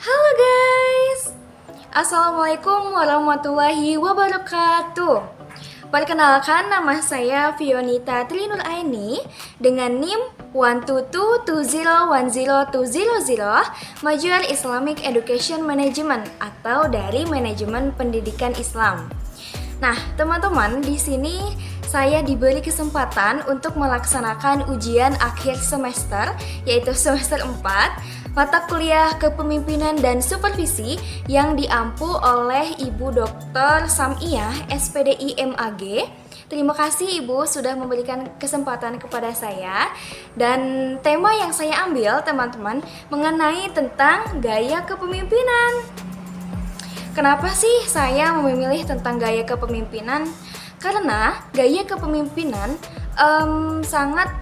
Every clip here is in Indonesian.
Halo guys, Assalamualaikum warahmatullahi wabarakatuh. Perkenalkan, nama saya Fionita Trinur Aini dengan NIM 122010200, Major Islamic Education Management atau dari Manajemen Pendidikan Islam. Nah, teman-teman, di sini saya diberi kesempatan untuk melaksanakan ujian akhir semester, yaitu semester 4, mata kuliah Kepemimpinan dan Supervisi yang diampu oleh Ibu Dr. Samiyah, SPDI MAG. Terima kasih Ibu sudah memberikan kesempatan kepada saya. Dan tema yang saya ambil, teman-teman, mengenai tentang gaya kepemimpinan. Kenapa sih saya memilih tentang gaya kepemimpinan? Karena gaya kepemimpinan sangat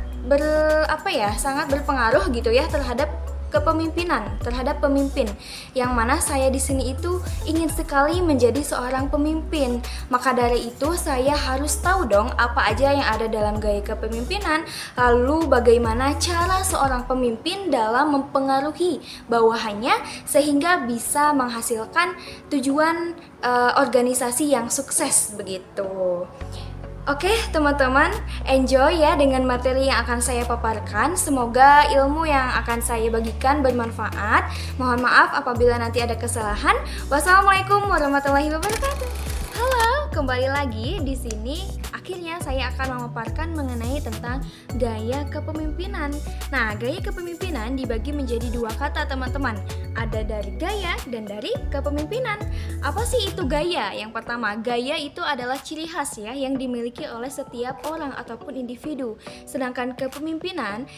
sangat berpengaruh gitu ya terhadap kepemimpinan, terhadap pemimpin. Yang mana saya di sini itu ingin sekali menjadi seorang pemimpin. Maka dari itu saya harus tahu dong apa aja yang ada dalam gaya kepemimpinan, lalu bagaimana cara seorang pemimpin dalam mempengaruhi bawahannya sehingga bisa menghasilkan tujuan organisasi yang sukses begitu. Oke teman-teman, enjoy ya dengan materi yang akan saya paparkan. Semoga ilmu yang akan saya bagikan bermanfaat. Mohon maaf apabila nanti ada kesalahan. Wassalamualaikum warahmatullahi wabarakatuh. Halo, kembali lagi di sini. Akhirnya saya akan memaparkan mengenai tentang gaya kepemimpinan. Nah, gaya kepemimpinan dibagi menjadi dua kata teman-teman. Ada dari gaya dan dari kepemimpinan. Apa sih itu gaya? Yang pertama, gaya itu adalah ciri khas ya yang dimiliki oleh setiap orang ataupun individu. Sedangkan kepemimpinan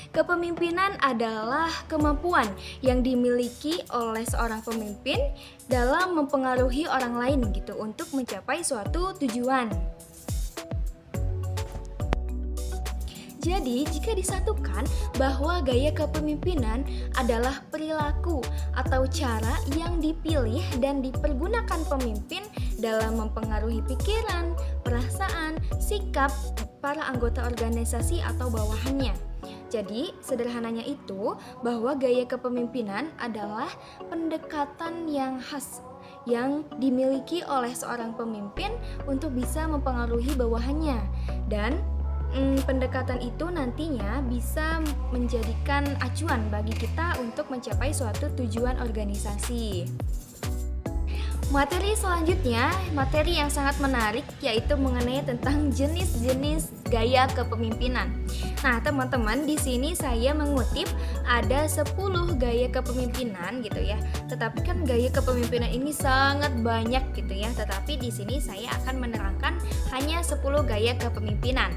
adalah kemampuan yang dimiliki oleh seorang pemimpin dalam mempengaruhi orang lain gitu untuk mencapai suatu tujuan. Jadi, jika disatukan bahwa gaya kepemimpinan adalah perilaku atau cara yang dipilih dan dipergunakan pemimpin dalam mempengaruhi pikiran, perasaan, sikap para anggota organisasi atau bawahannya. Jadi, sederhananya itu bahwa gaya kepemimpinan adalah pendekatan yang khas yang dimiliki oleh seorang pemimpin untuk bisa mempengaruhi bawahannya. Dan pendekatan itu nantinya bisa menjadikan acuan bagi kita untuk mencapai suatu tujuan organisasi. Materi selanjutnya, materi yang sangat menarik yaitu mengenai tentang jenis-jenis gaya kepemimpinan. Nah, teman-teman, di sini saya mengutip ada 10 gaya kepemimpinan gitu ya. Tetapi kan gaya kepemimpinan ini sangat banyak gitu ya. Tetapi di sini saya akan menerangkan hanya 10 gaya kepemimpinan.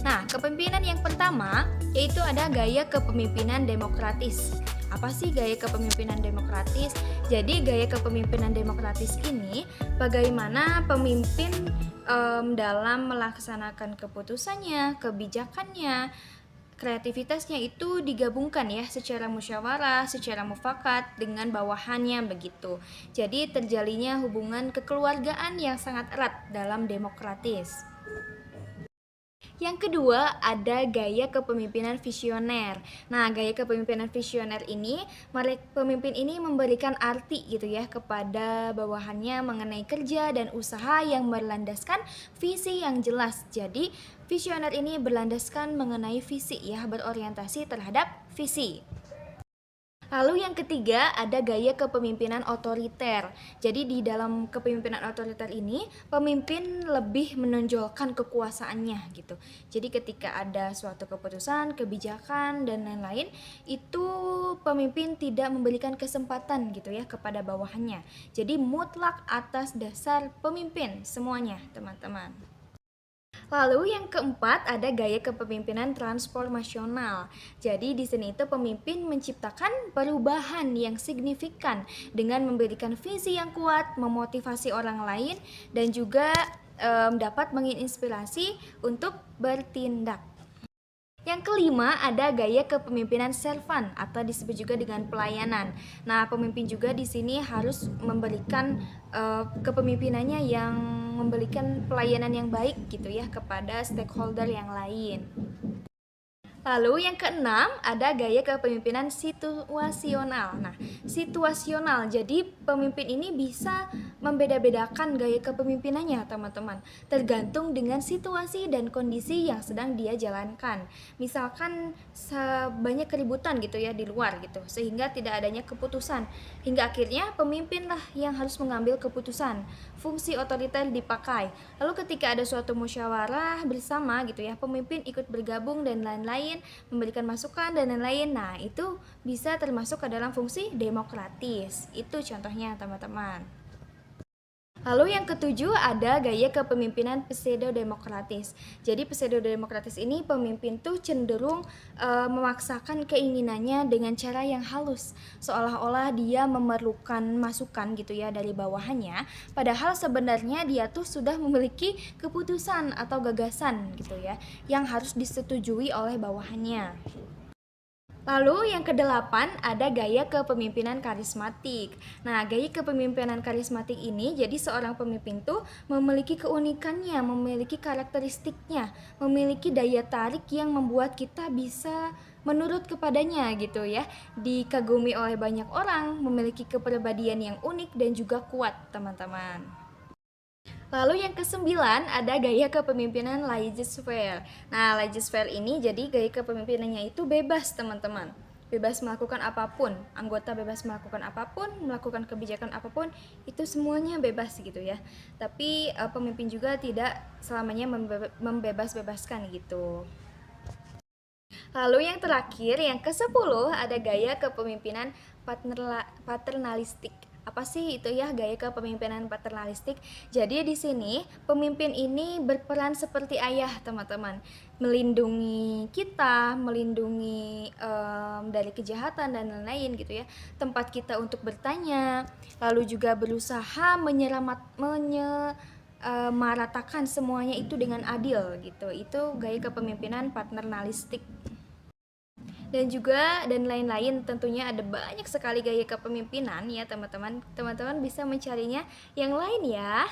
Nah, kepemimpinan yang pertama yaitu ada gaya kepemimpinan demokratis. Apa sih gaya kepemimpinan demokratis? Jadi gaya kepemimpinan demokratis ini bagaimana pemimpin dalam melaksanakan keputusannya, kebijakannya, kreativitasnya itu digabungkan ya secara musyawarah, secara mufakat dengan bawahannya begitu. Jadi terjalinnya hubungan kekeluargaan yang sangat erat dalam demokratis. Yang kedua, ada gaya kepemimpinan visioner. Nah, gaya kepemimpinan visioner ini, pemimpin ini memberikan arti gitu ya kepada bawahannya mengenai kerja dan usaha yang berlandaskan visi yang jelas. Jadi, visioner ini berlandaskan mengenai visi ya, berorientasi terhadap visi. Lalu yang ketiga ada gaya kepemimpinan otoriter. Jadi di dalam kepemimpinan otoriter ini pemimpin lebih menonjolkan kekuasaannya gitu. Jadi ketika ada suatu keputusan, kebijakan dan lain-lain itu pemimpin tidak memberikan kesempatan gitu ya kepada bawahannya. Jadi mutlak atas dasar pemimpin semuanya, teman-teman. Lalu yang keempat ada gaya kepemimpinan transformasional. Jadi di sini itu pemimpin menciptakan perubahan yang signifikan dengan memberikan visi yang kuat, memotivasi orang lain dan juga dapat menginspirasi untuk bertindak. Yang kelima ada gaya kepemimpinan servan atau disebut juga dengan pelayanan. Nah, pemimpin juga di sini harus memberikan kepemimpinannya yang memberikan pelayanan yang baik gitu ya kepada stakeholder yang lain. Lalu yang keenam ada gaya kepemimpinan situasional. Nah, situasional. Jadi pemimpin ini bisa membeda-bedakan gaya kepemimpinannya, teman-teman, tergantung dengan situasi dan kondisi yang sedang dia jalankan. Misalkan banyak keributan gitu ya di luar gitu, sehingga tidak adanya keputusan. Hingga akhirnya pemimpinlah yang harus mengambil keputusan. Fungsi otoriter dipakai. Lalu ketika ada suatu musyawarah bersama gitu ya, pemimpin ikut bergabung dan lain-lain, memberikan masukan dan lain-lain. Nah, itu bisa termasuk ke dalam fungsi demokratis. Itu contohnya, teman-teman. Lalu yang ketujuh ada gaya kepemimpinan pseudo-demokratis. Jadi pseudo-demokratis ini pemimpin tuh cenderung memaksakan keinginannya dengan cara yang halus, seolah-olah dia memerlukan masukan gitu ya dari bawahannya, padahal sebenarnya dia tuh sudah memiliki keputusan atau gagasan gitu ya yang harus disetujui oleh bawahannya. Lalu yang kedelapan ada gaya kepemimpinan karismatik. Nah, gaya kepemimpinan karismatik ini jadi seorang pemimpin tuh memiliki keunikannya, memiliki karakteristiknya, memiliki daya tarik yang membuat kita bisa menurut kepadanya gitu ya. Dikagumi oleh banyak orang, memiliki kepribadian yang unik dan juga kuat, teman-teman. Lalu yang kesembilan ada gaya kepemimpinan laissez-faire. Nah, laissez-faire ini jadi gaya kepemimpinannya itu bebas, teman-teman. Bebas melakukan apapun, anggota bebas melakukan apapun, melakukan kebijakan apapun, itu semuanya bebas gitu ya. Tapi pemimpin juga tidak selamanya membebas-bebaskan gitu. Lalu yang terakhir, yang ke-10 ada gaya kepemimpinan paternalistik. Apa sih itu ya gaya kepemimpinan paternalistik? Jadi di sini pemimpin ini berperan seperti ayah, teman-teman, melindungi kita, melindungi dari kejahatan dan lain-lain gitu ya, tempat kita untuk bertanya, lalu juga berusaha meratakan semuanya itu dengan adil gitu. Itu gaya kepemimpinan paternalistik. Dan juga dan lain-lain, tentunya ada banyak sekali gaya kepemimpinan ya, teman-teman. Teman-teman bisa mencarinya yang lain ya.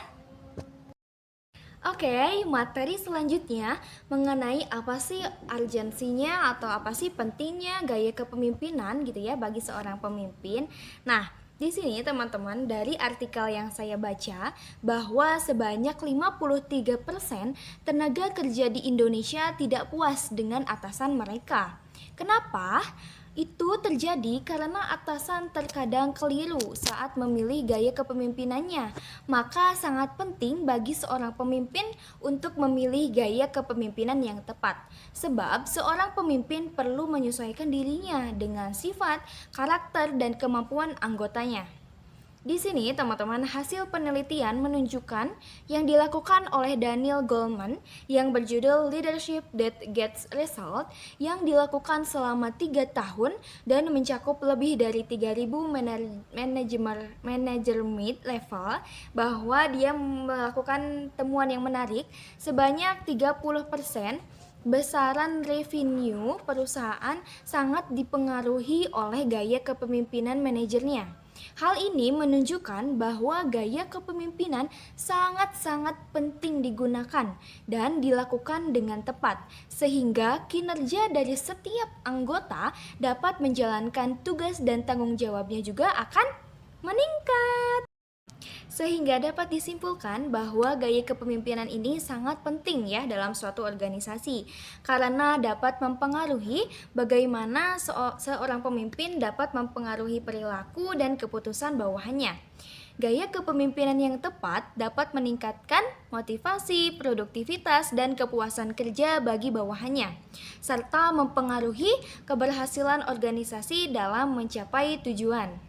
Oke, materi selanjutnya mengenai apa sih urgensinya atau apa sih pentingnya gaya kepemimpinan gitu ya bagi seorang pemimpin. Nah, di sini teman-teman dari artikel yang saya baca bahwa sebanyak 53% tenaga kerja di Indonesia tidak puas dengan atasan mereka. Kenapa? Itu terjadi karena atasan terkadang keliru saat memilih gaya kepemimpinannya. Maka sangat penting bagi seorang pemimpin untuk memilih gaya kepemimpinan yang tepat. Sebab seorang pemimpin perlu menyesuaikan dirinya dengan sifat, karakter, dan kemampuan anggotanya. Di sini teman-teman hasil penelitian menunjukkan yang dilakukan oleh Daniel Goleman yang berjudul Leadership That Gets Result yang dilakukan selama 3 tahun dan mencakup lebih dari 3.000 manajer mid level, bahwa dia melakukan temuan yang menarik sebanyak 30% besaran revenue perusahaan sangat dipengaruhi oleh gaya kepemimpinan manajernya. Hal ini menunjukkan bahwa gaya kepemimpinan sangat-sangat penting digunakan dan dilakukan dengan tepat, sehingga kinerja dari setiap anggota dapat menjalankan tugas dan tanggung jawabnya juga akan meningkat. Sehingga dapat disimpulkan bahwa gaya kepemimpinan ini sangat penting ya dalam suatu organisasi, karena dapat mempengaruhi bagaimana seorang pemimpin dapat mempengaruhi perilaku dan keputusan bawahannya. Gaya kepemimpinan yang tepat dapat meningkatkan motivasi, produktivitas, dan kepuasan kerja bagi bawahannya, serta mempengaruhi keberhasilan organisasi dalam mencapai tujuan.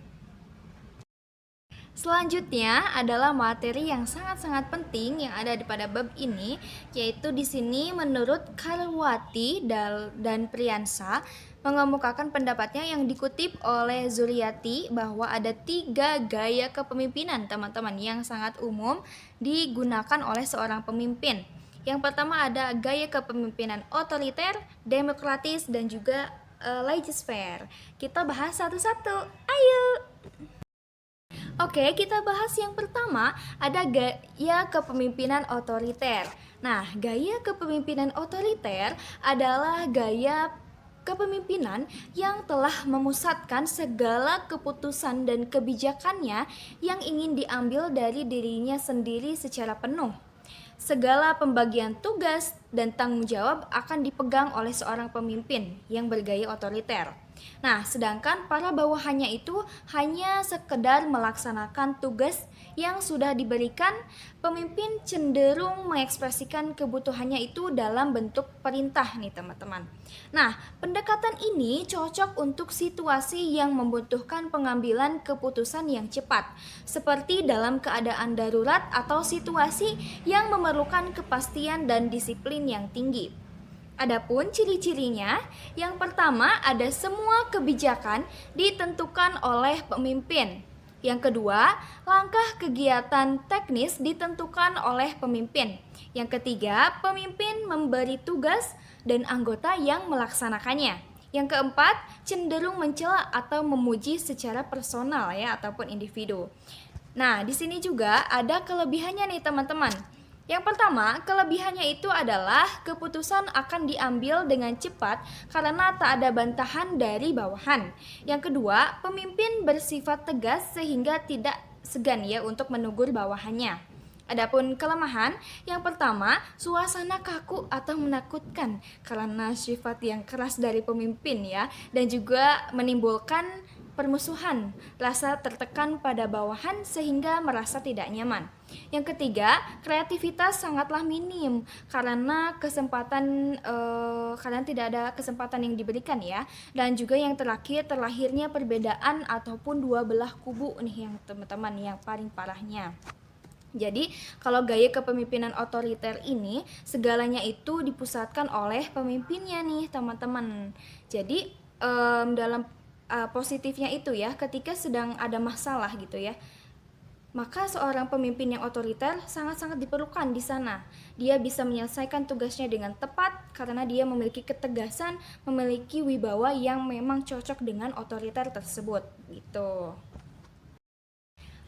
Selanjutnya adalah materi yang sangat-sangat penting yang ada pada bab ini, yaitu di sini menurut Karwati dan Priyansa mengemukakan pendapatnya yang dikutip oleh Zuriati bahwa ada 3 gaya kepemimpinan, teman-teman, yang sangat umum digunakan oleh seorang pemimpin. Yang pertama ada gaya kepemimpinan otoriter, demokratis, dan juga laissez-faire. Kita bahas satu-satu. Ayo! Oke, kita bahas yang pertama, ada gaya kepemimpinan otoriter. Nah, gaya kepemimpinan otoriter adalah gaya kepemimpinan yang telah memusatkan segala keputusan dan kebijakannya yang ingin diambil dari dirinya sendiri secara penuh. Segala pembagian tugas dan tanggung jawab akan dipegang oleh seorang pemimpin yang bergaya otoriter. Nah, sedangkan para bawahannya itu hanya sekedar melaksanakan tugas yang sudah diberikan. Pemimpin cenderung mengekspresikan kebutuhannya itu dalam bentuk perintah nih teman-teman. Nah, pendekatan ini cocok untuk situasi yang membutuhkan pengambilan keputusan yang cepat, seperti dalam keadaan darurat atau situasi yang memerlukan kepastian dan disiplin yang tinggi. Adapun ciri-cirinya, yang pertama ada semua kebijakan ditentukan oleh pemimpin. Yang kedua, langkah kegiatan teknis ditentukan oleh pemimpin. Yang ketiga, pemimpin memberi tugas dan anggota yang melaksanakannya. Yang keempat, cenderung mencela atau memuji secara personal ya ataupun individu. Nah, di sini juga ada kelebihannya nih teman-teman. Yang pertama, kelebihannya itu adalah keputusan akan diambil dengan cepat karena tak ada bantahan dari bawahan. Yang kedua, pemimpin bersifat tegas sehingga tidak segan ya untuk menegur bawahannya. Adapun kelemahan, yang pertama, suasana kaku atau menakutkan karena sifat yang keras dari pemimpin ya, dan juga menimbulkan permusuhan, rasa tertekan pada bawahan sehingga merasa tidak nyaman. Yang ketiga, kreativitas sangatlah minim karena karena tidak ada kesempatan yang diberikan ya. Dan juga yang terakhir, terlahirnya perbedaan ataupun dua belah kubu nih yang teman-teman yang paling parahnya. Jadi kalau gaya kepemimpinan otoriter ini segalanya itu dipusatkan oleh pemimpinnya nih teman-teman. Jadi dalam positifnya itu ya, ketika sedang ada masalah gitu ya, maka seorang pemimpin yang otoriter sangat-sangat diperlukan di sana. Dia bisa menyelesaikan tugasnya dengan tepat karena dia memiliki ketegasan, memiliki wibawa yang memang cocok dengan otoriter tersebut gitu.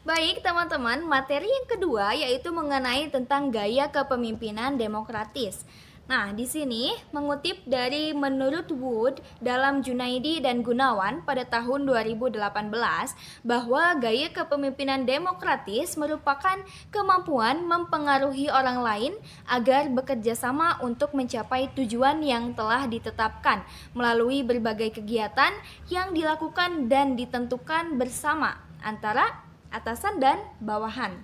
Baik teman-teman, materi yang kedua yaitu mengenai tentang gaya kepemimpinan demokratis. Nah, di sini mengutip dari menurut Wood dalam Junaidi dan Gunawan pada tahun 2018 bahwa gaya kepemimpinan demokratis merupakan kemampuan mempengaruhi orang lain agar bekerja sama untuk mencapai tujuan yang telah ditetapkan melalui berbagai kegiatan yang dilakukan dan ditentukan bersama antara atasan dan bawahan.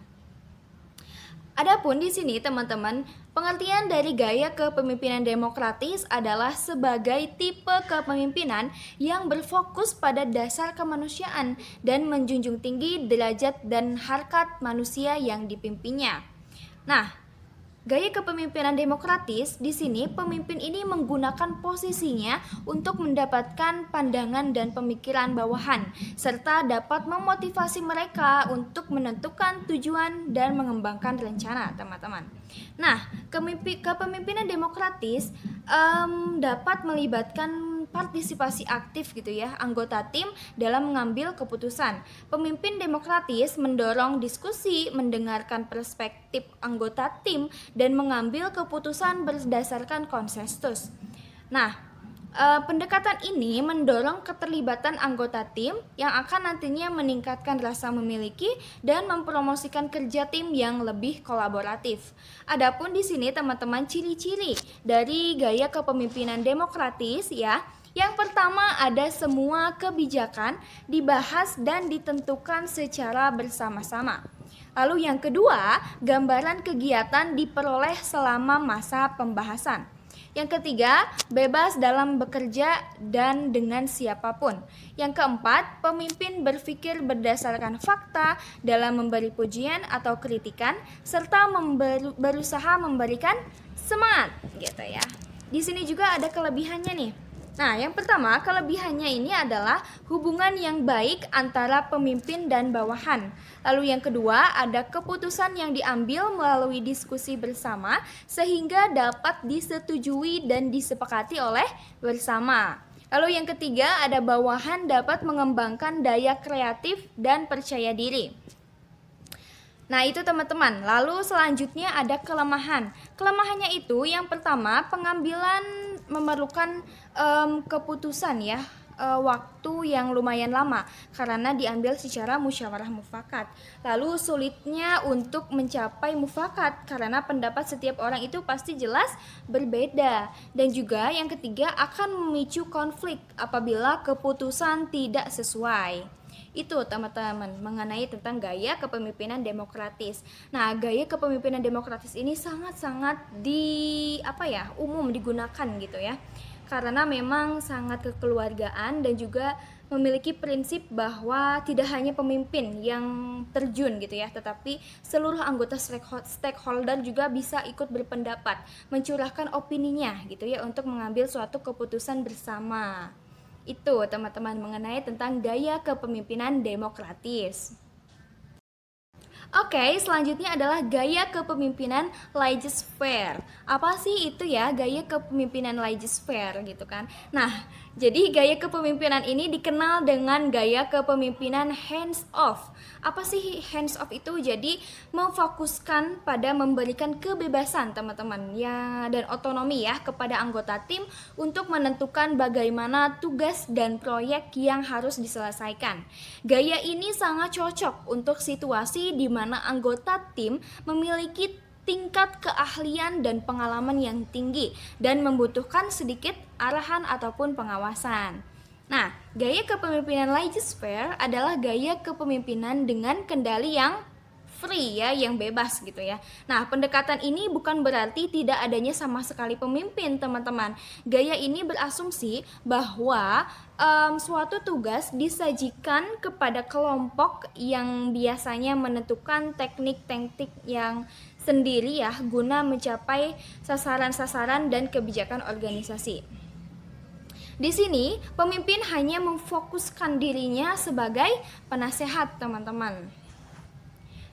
Adapun di sini teman-teman, pengertian dari gaya kepemimpinan demokratis adalah sebagai tipe kepemimpinan yang berfokus pada dasar kemanusiaan dan menjunjung tinggi derajat dan harkat manusia yang dipimpinnya. Nah, gaya kepemimpinan demokratis di sini pemimpin ini menggunakan posisinya untuk mendapatkan pandangan dan pemikiran bawahan serta dapat memotivasi mereka untuk menentukan tujuan dan mengembangkan rencana, teman-teman. Nah, kepemimpinan demokratis dapat melibatkan partisipasi aktif gitu ya anggota tim dalam mengambil keputusan. Pemimpin demokratis mendorong diskusi, mendengarkan perspektif anggota tim dan mengambil keputusan berdasarkan konsensus. Nah, pendekatan ini mendorong keterlibatan anggota tim yang akan nantinya meningkatkan rasa memiliki dan mempromosikan kerja tim yang lebih kolaboratif. Adapun di sini teman-teman ciri-ciri dari gaya kepemimpinan demokratis ya. Yang pertama ada semua kebijakan dibahas dan ditentukan secara bersama-sama. Lalu yang kedua, gambaran kegiatan diperoleh selama masa pembahasan. Yang ketiga, bebas dalam bekerja dan dengan siapapun. Yang keempat, pemimpin berpikir berdasarkan fakta dalam memberi pujian atau kritikan serta berusaha memberikan semangat gitu ya. Di sini juga ada kelebihannya nih. Nah, yang pertama, kelebihannya ini adalah hubungan yang baik antara pemimpin dan bawahan. Lalu yang kedua, ada keputusan yang diambil melalui diskusi bersama sehingga dapat disetujui dan disepakati oleh bersama. Lalu yang ketiga, ada bawahan dapat mengembangkan daya kreatif dan percaya diri. Nah, itu teman-teman. Lalu selanjutnya ada kelemahan. Kelemahannya itu yang pertama, pengambilan memerlukan keputusan ya, waktu yang lumayan lama karena diambil secara musyawarah mufakat. Lalu sulitnya untuk mencapai mufakat karena pendapat setiap orang itu pasti jelas berbeda. Dan juga yang ketiga akan memicu konflik apabila keputusan tidak sesuai. Itu teman-teman mengenai tentang gaya kepemimpinan demokratis. Nah, gaya kepemimpinan demokratis ini sangat-sangat umum digunakan gitu ya. Karena memang sangat kekeluargaan dan juga memiliki prinsip bahwa tidak hanya pemimpin yang terjun gitu ya, tetapi seluruh anggota stakeholder juga bisa ikut berpendapat, mencurahkan opininya gitu ya untuk mengambil suatu keputusan bersama. Itu teman-teman mengenai tentang gaya kepemimpinan demokratis. Oke, selanjutnya adalah gaya kepemimpinan laissez-faire. Apa sih itu ya gaya kepemimpinan laissez-faire gitu kan? Nah, jadi gaya kepemimpinan ini dikenal dengan gaya kepemimpinan hands off. Apa sih hands off itu? Jadi memfokuskan pada memberikan kebebasan teman-teman ya dan otonomi ya kepada anggota tim untuk menentukan bagaimana tugas dan proyek yang harus diselesaikan. Gaya ini sangat cocok untuk situasi di mana anggota tim memiliki tingkat keahlian dan pengalaman yang tinggi dan membutuhkan sedikit arahan ataupun pengawasan. Nah, gaya kepemimpinan laissez-faire adalah gaya kepemimpinan dengan kendali yang free ya, yang bebas gitu ya. Nah, pendekatan ini bukan berarti tidak adanya sama sekali pemimpin, teman-teman. Gaya ini berasumsi bahwa suatu tugas disajikan kepada kelompok yang biasanya menentukan teknik-teknik yang sendiri ya guna mencapai sasaran-sasaran dan kebijakan organisasi. Di sini, pemimpin hanya memfokuskan dirinya sebagai penasehat, teman-teman.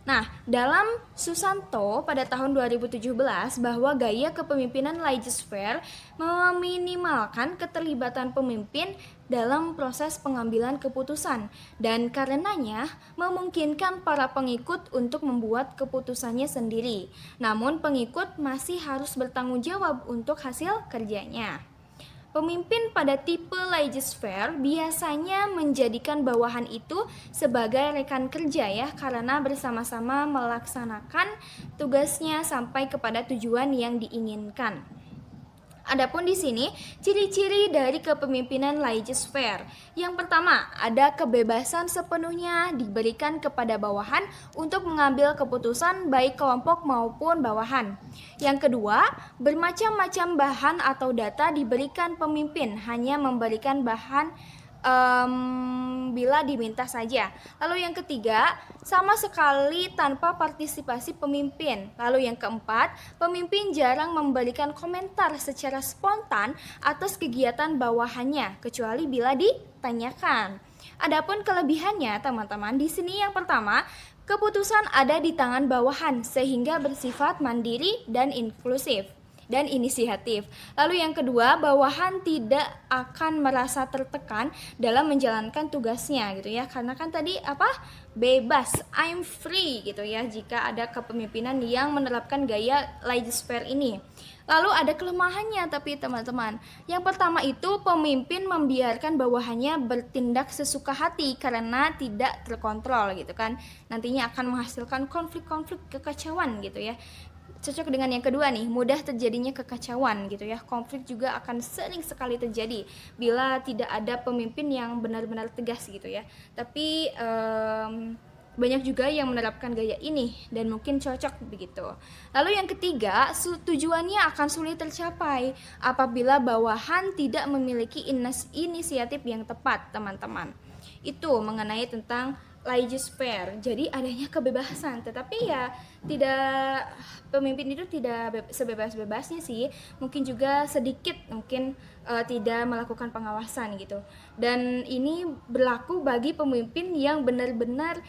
Nah, dalam Susanto pada tahun 2017 bahwa gaya kepemimpinan laissez-faire meminimalkan keterlibatan pemimpin dalam proses pengambilan keputusan dan karenanya memungkinkan para pengikut untuk membuat keputusannya sendiri. Namun pengikut masih harus bertanggung jawab untuk hasil kerjanya. Pemimpin pada tipe laissez-faire biasanya menjadikan bawahan itu sebagai rekan kerja ya karena bersama-sama melaksanakan tugasnya sampai kepada tujuan yang diinginkan. Adapun di sini ciri-ciri dari kepemimpinan laissez-faire. Yang pertama, ada kebebasan sepenuhnya diberikan kepada bawahan untuk mengambil keputusan baik kelompok maupun bawahan. Yang kedua, bermacam-macam bahan atau data diberikan pemimpin, hanya memberikan bahan bila diminta saja. Lalu yang ketiga, sama sekali tanpa partisipasi pemimpin. Lalu yang keempat, pemimpin jarang memberikan komentar secara spontan atas kegiatan bawahannya kecuali bila ditanyakan. Adapun kelebihannya, teman-teman, di sini yang pertama, keputusan ada di tangan bawahan sehingga bersifat mandiri dan inklusif dan inisiatif. Lalu yang kedua, bawahan tidak akan merasa tertekan dalam menjalankan tugasnya gitu ya. Karena kan tadi bebas, I'm free gitu ya jika ada kepemimpinan yang menerapkan gaya laissez-faire ini. Lalu ada kelemahannya tapi teman-teman. Yang pertama itu pemimpin membiarkan bawahannya bertindak sesuka hati karena tidak terkontrol gitu kan. Nantinya akan menghasilkan konflik-konflik kekacauan gitu ya. Cocok dengan yang kedua nih, mudah terjadinya kekacauan gitu ya. Konflik juga akan sering sekali terjadi bila tidak ada pemimpin yang benar-benar tegas gitu ya. Tapi banyak juga yang menerapkan gaya ini dan mungkin cocok begitu. Lalu yang ketiga, tujuannya akan sulit tercapai apabila bawahan tidak memiliki inisiatif yang tepat, teman-teman. Itu mengenai tentang laissez-faire, jadi adanya kebebasan, tetapi ya tidak, pemimpin itu tidak sebebas-bebasnya sih, mungkin juga sedikit tidak melakukan pengawasan gitu. Dan ini berlaku bagi pemimpin yang benar-benar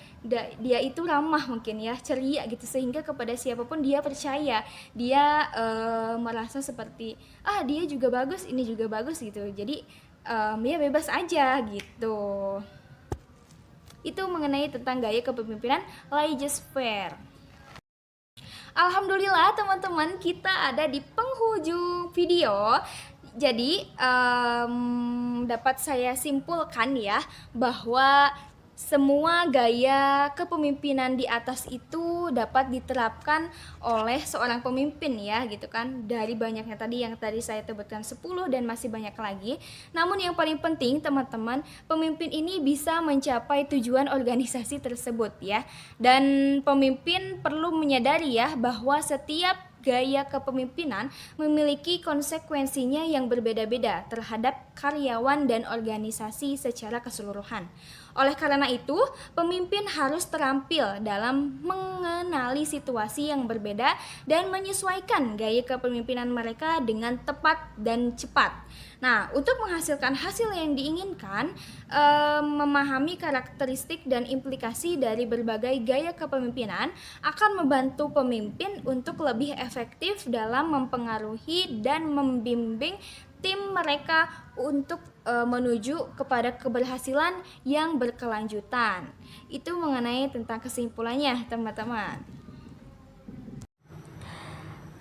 dia itu ramah mungkin ya, ceria gitu, sehingga kepada siapapun dia percaya, dia merasa seperti dia juga bagus, ini juga bagus gitu, jadi ya bebas aja gitu. Itu mengenai tentang gaya kepemimpinan laissez-faire. Alhamdulillah teman-teman, kita ada di penghujung video Jadi dapat saya simpulkan ya bahwa semua gaya kepemimpinan di atas itu dapat diterapkan oleh seorang pemimpin ya gitu kan. Dari banyaknya tadi yang tadi saya sebutkan 10 dan masih banyak lagi. Namun yang paling penting teman-teman, pemimpin ini bisa mencapai tujuan organisasi tersebut ya. Dan pemimpin perlu menyadari ya bahwa setiap gaya kepemimpinan memiliki konsekuensinya yang berbeda-beda terhadap karyawan dan organisasi secara keseluruhan. Oleh karena itu, pemimpin harus terampil dalam mengenali situasi yang berbeda dan menyesuaikan gaya kepemimpinan mereka dengan tepat dan cepat. Nah, untuk menghasilkan hasil yang diinginkan, memahami karakteristik dan implikasi dari berbagai gaya kepemimpinan akan membantu pemimpin untuk lebih efektif dalam mempengaruhi dan membimbing tim mereka untuk menuju kepada keberhasilan yang berkelanjutan. Itu mengenai tentang kesimpulannya, teman-teman.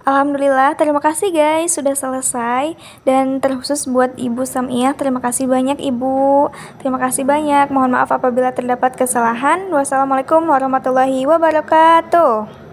Alhamdulillah, terima kasih guys sudah selesai. Dan terkhusus buat Ibu Samiah, terima kasih banyak Ibu. Terima kasih banyak. Mohon maaf apabila terdapat kesalahan. Wassalamualaikum warahmatullahi wabarakatuh.